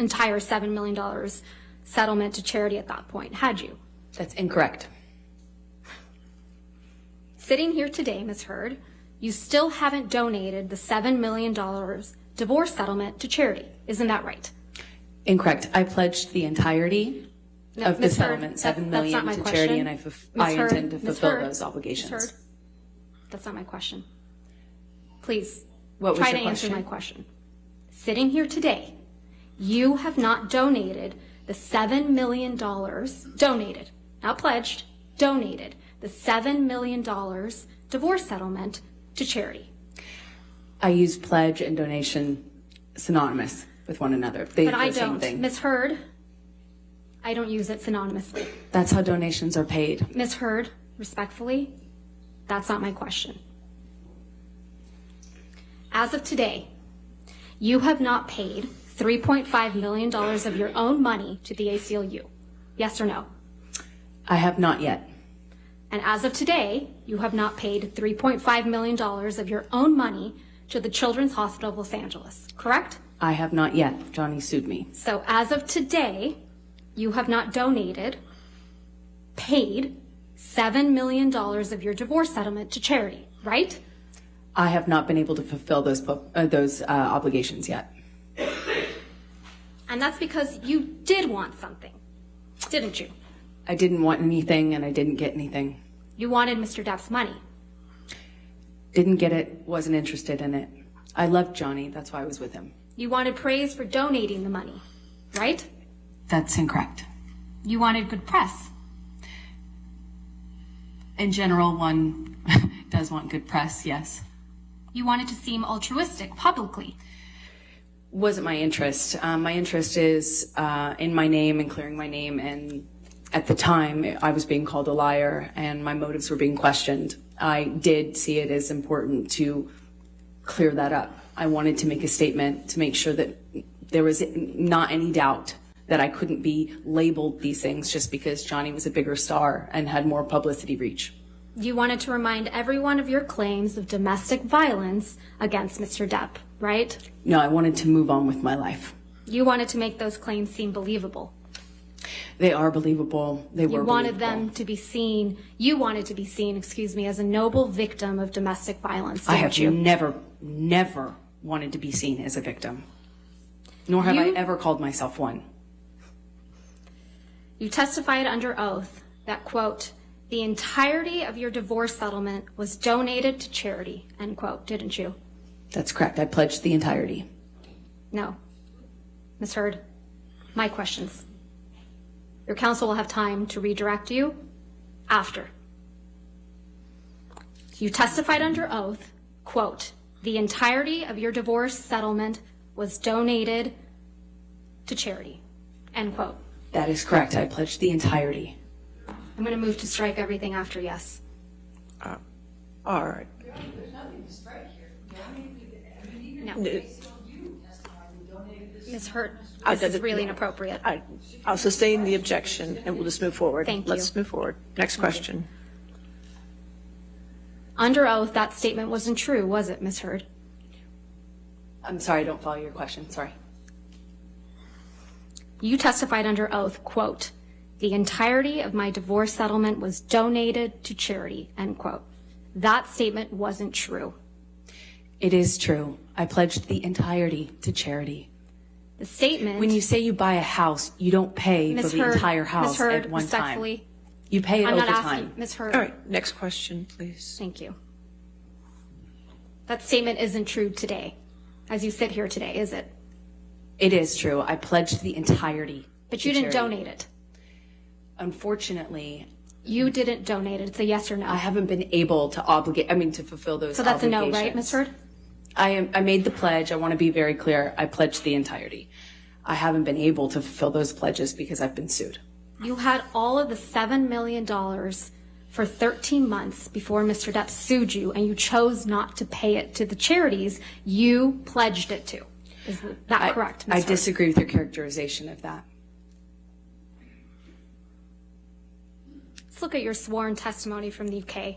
entire $7 million settlement to charity at that point, had you? That's incorrect. Sitting here today, Ms. Heard, you still haven't donated the $7 million divorce settlement to charity. Isn't that right? Incorrect. I pledged the entirety of the Ms. Heard, settlement, $7 million that's to not my charity, question. and I Ms. intend to Heard, Ms. fulfill Heard, those obligations. Ms. Heard, that's not my question. Please, What was try your to answer question? my question. Sitting here today, you have not donated the $7 million, donated, not pledged, donated the $7 million divorce settlement to charity. I use pledge and donation synonymous with one another. They're But I the same don't. thing. Ms. Heard, I don't use it synonymously. That's how donations are paid. Ms. Heard, respectfully, that's not my question. As of today, you have not paid $3.5 million of your own money to the ACLU. Yes or no? I have not yet. And as of today, you have not paid $3.5 million of your own money to the Children's Hospital of Los Angeles, correct? I have not yet. Johnny sued me. So as of today, you have not donated, paid $7 million of your divorce settlement to charity, right? I have not been able to fulfill those obligations yet. And that's because you did want something, didn't you? I didn't want anything, and I didn't get anything. You wanted Mr. Depp's money. Didn't get it, wasn't interested in it. I loved Johnny, that's why I was with him. You wanted praise for donating the money, right? That's incorrect. You wanted good press. In general, one does want good press, yes. You wanted to seem altruistic publicly. Wasn't my interest. My interest is in my name and clearing my name, and at the time I was being called a liar and my motives were being questioned. I did see it as important to clear that up. I wanted to make a statement to make sure that there was not any doubt that I couldn't be labeled these things just because Johnny was a bigger star and had more publicity reach. You wanted to remind everyone of your claims of domestic violence against Mr. Depp, right? No, I wanted to move on with my life. You wanted to make those claims seem believable. They are believable. They were You wanted believable. them to be seen, you wanted to be seen, as a noble victim of domestic violence, I didn't have you? never wanted to be seen as a victim, nor have I ever called myself one. You testified under oath that, quote, the entirety of your divorce settlement was donated to charity, end quote, didn't you? That's correct. I pledged the entirety. No. Ms. Heard, my questions. Your counsel will have time to redirect you after. You testified under oath, quote, the entirety of your divorce settlement was donated to charity, end quote. That is correct. I pledged the entirety. I'm going to move to strike everything after yes. All right. No. Ms. Hurt, this is really inappropriate. I'll sustain the objection, and we'll just move forward. Thank you. Let's move forward. Next question. Under oath, that statement wasn't true, was it, Ms. Hurd? I'm sorry, I don't follow your question. Sorry. You testified under oath, quote, the entirety of my divorce settlement was donated to charity, end quote. That statement wasn't true. It is true. I pledged the entirety to charity. The statement... When you say you buy a house, you don't pay for Ms. the Hurd, entire Ms. house Hurd, at one respectfully, time. You pay it I'm over not time. asking, Ms. Hurd. All right. Next question, please. Thank you. That statement isn't true today, as you sit here today, is it? It is true. I pledged the entirety. But you didn't donate it. Unfortunately, You didn't donate it. It's a yes or no. I haven't been able to to fulfill those So that's a no, obligations. right, Ms. Hurd? I made the pledge. I want to be very clear. I pledged the entirety. I haven't been able to fulfill those pledges because I've been sued. You had all of the $7 million for 13 months before Mr. Depp sued you, and you chose not to pay it to the charities you pledged it to. Is that correct, Ms. I Hurd? disagree with your characterization of that. Let's look at your sworn testimony from the UK.